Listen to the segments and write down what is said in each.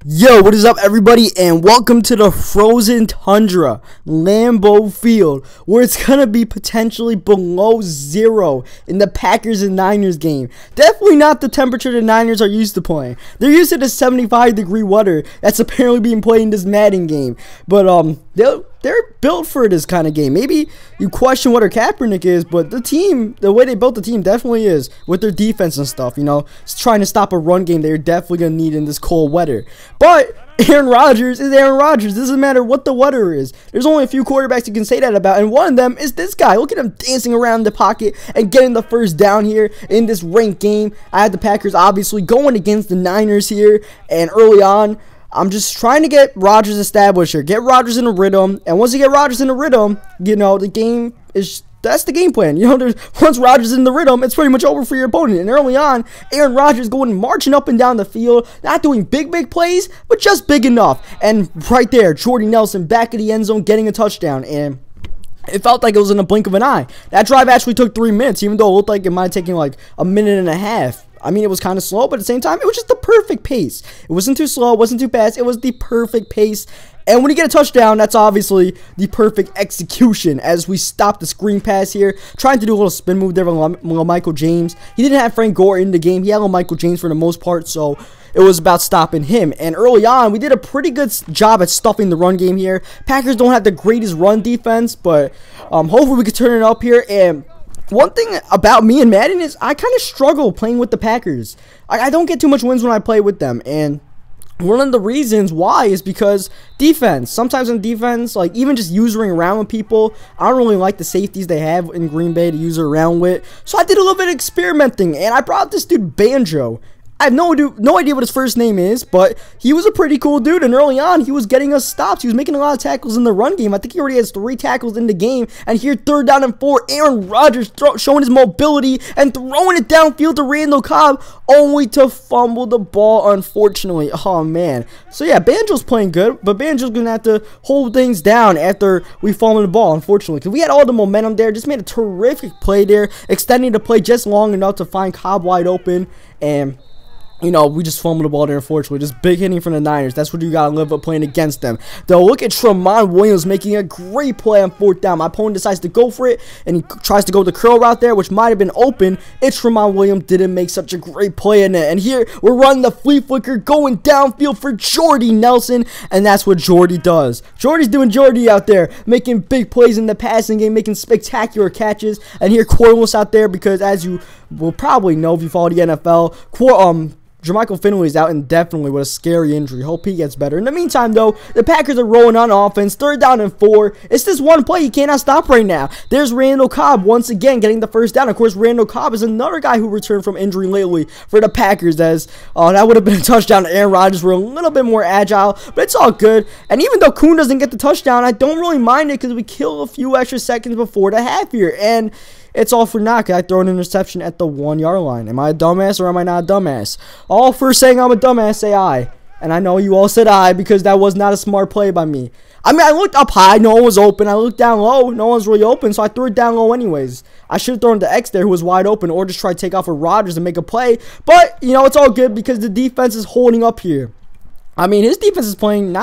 Yo, what is up, everybody, and welcome to the frozen tundra, Lambeau Field, where it's gonna be potentially below 0 in the Packers and Niners game. Definitely not the temperature the Niners are used to playing. They're used to the 75-degree weather that's apparently being played in this Madden game. But they're built for this kind of game. Maybe you question what Kaepernick is, but the way they built the team definitely is with their defense and stuff. You know, it's trying to stop a run game they're definitely gonna need in this cold weather. But Aaron Rodgers is Aaron Rodgers. It doesn't matter what the weather is. There's only a few quarterbacks you can say that about, and one of them is this guy. Look at him dancing around the pocket and getting the first down here in this ranked game. I had the Packers obviously going against the Niners here, and early on, I'm just trying to get Rodgers established here. Get Rodgers in a rhythm, and once you get Rodgers in a rhythm, you know, the game is... That's the game plan. You know, once Rodgers is in the rhythm, it's pretty much over for your opponent. And early on, Aaron Rodgers going marching up and down the field, not doing big plays, but just big enough. And right there, Jordy Nelson back of the end zone getting a touchdown. And it felt like it was in a blink of an eye. That drive actually took 3 minutes, even though it looked like it might have taken like a minute and a half. I mean, it was kind of slow, but at the same time, it was just the perfect pace. It wasn't too slow, it wasn't too fast. It was the perfect pace. And when you get a touchdown, that's obviously the perfect execution as we stop the screen pass here. Trying to do a little spin move there with Michael James. He didn't have Frank Gore in the game. He had Michael James for the most part, so it was about stopping him. And early on, we did a pretty good job at stuffing the run game here. Packers don't have the greatest run defense, but hopefully we can turn it up here. And one thing about me and Madden is I kind of struggle playing with the Packers. I don't get too much wins when I play with them, and one of the reasons why is because defense. Sometimes in defense, like even just using around with people, I don't really like the safeties they have in Green Bay to use around with. So I did a little bit of experimenting, and I brought this dude Banjo. I have no idea what his first name is, but he was a pretty cool dude, and early on, he was getting us stops. He was making a lot of tackles in the run game. I think he already has 3 tackles in the game, and here, 3rd down and 4, Aaron Rodgers showing his mobility and throwing it downfield to Randall Cobb, only to fumble the ball, unfortunately. Oh, man. So, yeah, Banjo's playing good, but Banjo's going to have to hold things down after we fumble the ball, unfortunately, because we had all the momentum there, just made a terrific play there, extending the play just long enough to find Cobb wide open, and you know, we just fumbled the ball there, unfortunately. Just big hitting from the Niners. That's what you got to live up playing against them. Though, look at Tramon Williams making a great play on 4th down. My opponent decides to go for it, and he tries to go the curl route there, which might have been open. It's Tramon Williams didn't make such a great play in it. And here, we're running the flea flicker, going downfield for Jordy Nelson, and that's what Jordy does. Jordy's doing Jordy out there, making big plays in the passing game, making spectacular catches. And here, Corliss out there, because as you will probably know if you follow the NFL, Jermichael Finley is out indefinitely with a scary injury. Hope he gets better. In the meantime, though, the Packers are rolling on offense. 3rd down and 4. It's this one play you cannot stop right now. There's Randall Cobb once again getting the first down. Of course, Randall Cobb is another guy who returned from injury lately for the Packers, as that would have been a touchdown to Aaron Rodgers. We're a little bit more agile, but it's all good. And even though Kuhn doesn't get the touchdown, I don't really mind it because we kill a few extra seconds before the half here. And it's all for naught. I throw an interception at the 1-yard line. Am I a dumbass or am I not a dumbass? All for saying I'm a dumbass, say I. And I know you all said I because that was not a smart play by me. I mean, I looked up high, no one was open. I looked down low, no one's really open, so I threw it down low anyways. I should have thrown to X there who was wide open, or just try to take off with Rodgers and make a play. But, you know, it's all good because the defense is holding up here. I mean, his defense is playing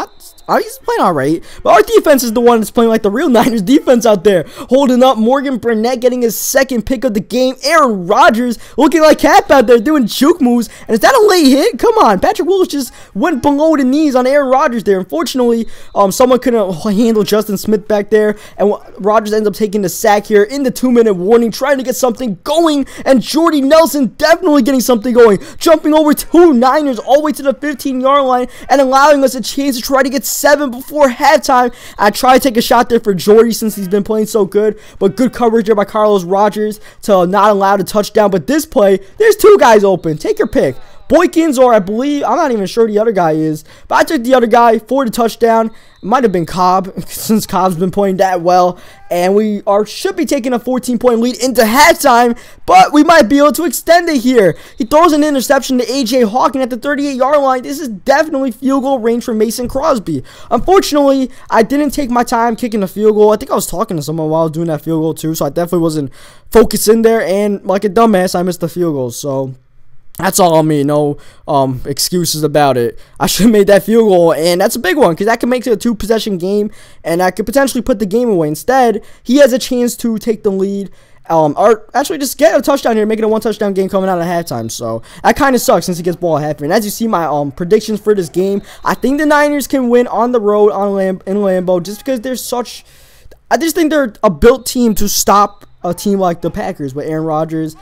he's playing alright, but our defense is the one that's playing like the real Niners defense out there. Holding up, Morgan Burnett getting his 2nd pick of the game. Aaron Rodgers looking like Cap out there doing juke moves. And is that a late hit? Come on, Patrick Willis just went below the knees on Aaron Rodgers there. Unfortunately, someone couldn't handle Justin Smith back there, and Rodgers ends up taking the sack here in the 2-minute warning, trying to get something going, and Jordy Nelson definitely getting something going, jumping over 2 Niners all the way to the 15-yard line, and allowing us a chance to try to get 7 before halftime. I try to take a shot there for Jordy since he's been playing so good, but good coverage there by Carlos Rogers to not allow the touchdown. But this play, there's 2 guys open. Take your pick. Boykins, or I believe, I'm not even sure the other guy is, but I took the other guy for the touchdown. It might have been Cobb, since Cobb's been playing that well, and we should be taking a 14-point lead into halftime, but we might be able to extend it here. He throws an interception to A.J. Hawkins at the 38-yard line. This is definitely field goal range for Mason Crosby. Unfortunately, I didn't take my time kicking the field goal. I think I was talking to someone while I was doing that field goal too, so I definitely wasn't focused in there, and like a dumbass, I missed the field goal, so That's all on me. No excuses about it. I should have made that field goal, and that's a big one because that could make it a 2-possession game, and that could potentially put the game away. Instead, he has a chance to take the lead, or actually just get a touchdown here, make it a 1-touchdown game coming out at halftime. So that kind of sucks since he gets ball at halftime. And as you see, my predictions for this game, I think the Niners can win on the road in Lambeau just because they're such. I just think they're a built team to stop a team like the Packers with Aaron Rodgers.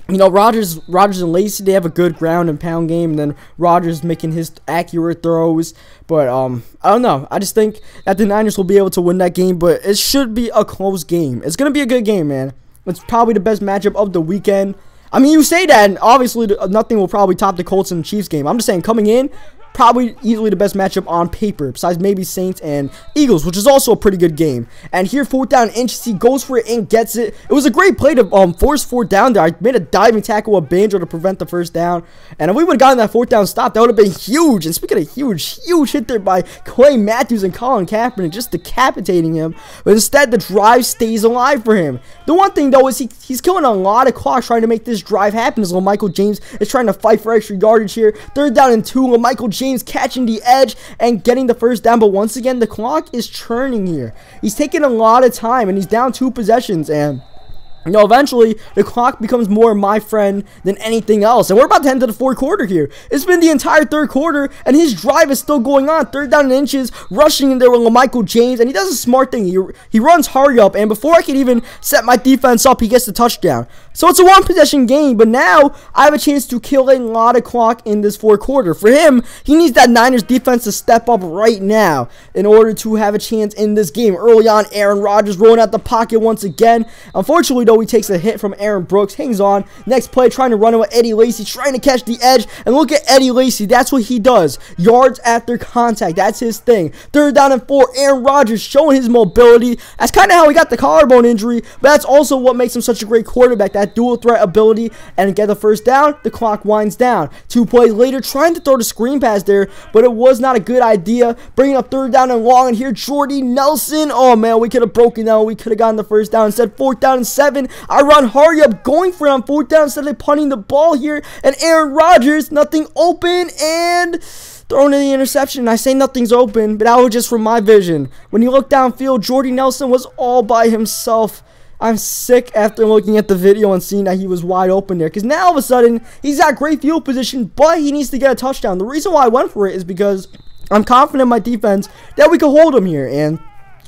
You know, Rodgers and Lacey, they have a good ground and pound game, and then Rodgers making his accurate throws. But I don't know. I just think that the Niners will be able to win that game, but it should be a close game. It's gonna be a good game, man. It's probably the best matchup of the weekend. I mean, you say that, and obviously nothing will probably top the Colts and Chiefs game. I'm just saying, coming in, probably easily the best matchup on paper, besides maybe Saints and Eagles, which is also a pretty good game. And here, 4th down inches, he goes for it and gets it. It was a great play to force 4th down there. I made a diving tackle with Banjo to prevent the 1st down. And if we would have gotten that 4th down stop, that would have been huge. And speaking of huge hit there by Clay Matthews and Colin Kaepernick, just decapitating him. But instead, the drive stays alive for him. The one thing, though, is he's killing a lot of clock trying to make this drive happen, as Michael James is trying to fight for extra yardage here. 3rd down and 2, Michael James catching the edge and getting the 1st down, but once again the clock is churning here. He's taking a lot of time and he's down 2 possessions, and you know, eventually the clock becomes more my friend than anything else. And we're about to enter the 4th quarter here. It's been the entire 3rd quarter, and his drive is still going on. 3rd down and inches, rushing in there with Michael James, and he does a smart thing. He runs hurry up, and before I can even set my defense up, he gets the touchdown. So it's a 1-possession game, but now I have a chance to kill a lot of clock in this 4th quarter. For him, he needs that Niners defense to step up right now in order to have a chance in this game. Early on, Aaron Rodgers rolling out the pocket once again. Unfortunately, though, he takes a hit from Aaron Brooks, hangs on. Next play, trying to run it with Eddie Lacy, trying to catch the edge. And look at Eddie Lacy. That's what he does. Yards after contact. That's his thing. 3rd down and 4. Aaron Rodgers showing his mobility. That's kind of how he got the collarbone injury, but that's also what makes him such a great quarterback. That dual threat ability. And get the 1st down. The clock winds down. 2 plays later, trying to throw the screen pass there, but it was not a good idea. Bringing up 3rd down and long. And here, Jordy Nelson. Oh, man, we could have broken down. We could have gotten the 1st down. Instead, 4th down and 7. I run hurry up, going for it on 4th down instead of punting the ball here. And Aaron Rodgers, nothing open, and throwing in the interception. I say nothing's open, but that was just from my vision. When you look downfield, Jordy Nelson was all by himself. I'm sick after looking at the video and seeing that he was wide open there, because now all of a sudden he's got great field position, but he needs to get a touchdown. The reason why I went for it is because I'm confident in my defense that we can hold him here, and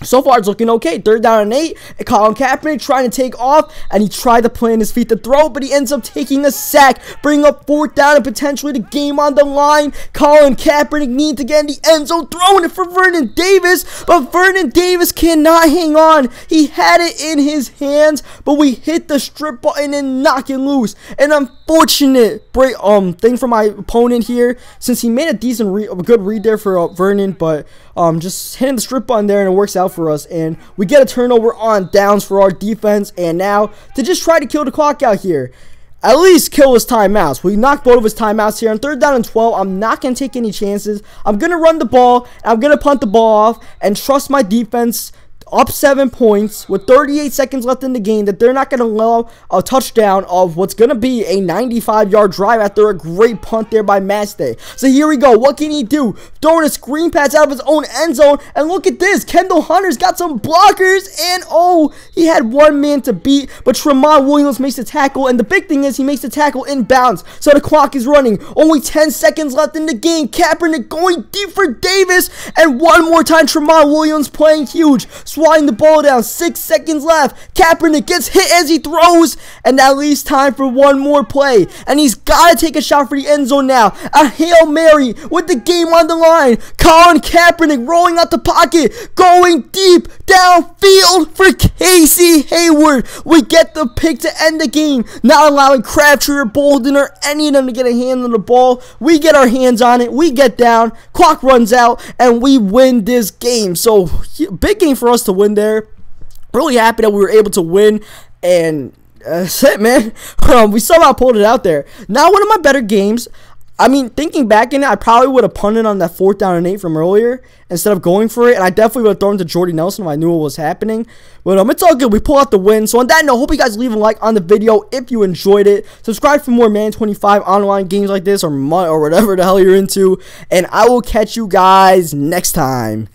so far, it's looking okay. 3rd down and 8. Colin Kaepernick trying to take off, and he tried to plant his feet to throw, but he ends up taking a sack, bringing up 4th down and potentially the game on the line. Colin Kaepernick needs to get in the end zone, throwing it for Vernon Davis, but Vernon Davis cannot hang on. He had it in his hands, but we hit the strip button and knock it loose. An unfortunate thing for my opponent here, since he made a good read there for Vernon, but just hitting the strip button there, and it works out for us, and we get a turnover on downs for our defense. And now to just try to kill the clock out here, at least kill his timeouts. We knocked both of his timeouts here on 3rd down and 12. I'm not going to take any chances. I'm going to run the ball, and I'm going to punt the ball off and trust my defense up 7 points with 38 seconds left in the game, that they're not going to allow a touchdown of what's going to be a 95-yard drive after a great punt there by Maste. So here we go. What can he do? Throwing a screen pass out of his own end zone, and look at this. Kendall Hunter's got some blockers, and oh, he had one man to beat, but Tremont Williams makes the tackle, and the big thing is he makes the tackle inbounds, so the clock is running. Only 10 seconds left in the game. Kaepernick going deep for Davis, and one more time Tremont Williams playing huge, swatting the ball down. 6 seconds left. Kaepernick gets hit as he throws, and that leaves time for one more play, and he's got to take a shot for the end zone now. A Hail Mary with the game on the line. Colin Kaepernick rolling out the pocket, going deep downfield for Casey Hayward. We get the pick to end the game, not allowing Crabtree or Bolden or any of them to get a hand on the ball. We get our hands on it, we get down, clock runs out, and we win this game. So big game for us to win there. Really happy that we were able to win, and that's it, man. We somehow pulled it out there. Now, one of my better games. I mean, thinking back in it, I probably would have punted on that 4th down and 8 from earlier instead of going for it. And I definitely would have thrown to Jordy Nelson if I knew what was happening. But it's all good. We pull out the win. So on that note, hope you guys leave a like on the video if you enjoyed it. Subscribe for more Madden 25 online games like this or whatever the hell you're into. And I will catch you guys next time.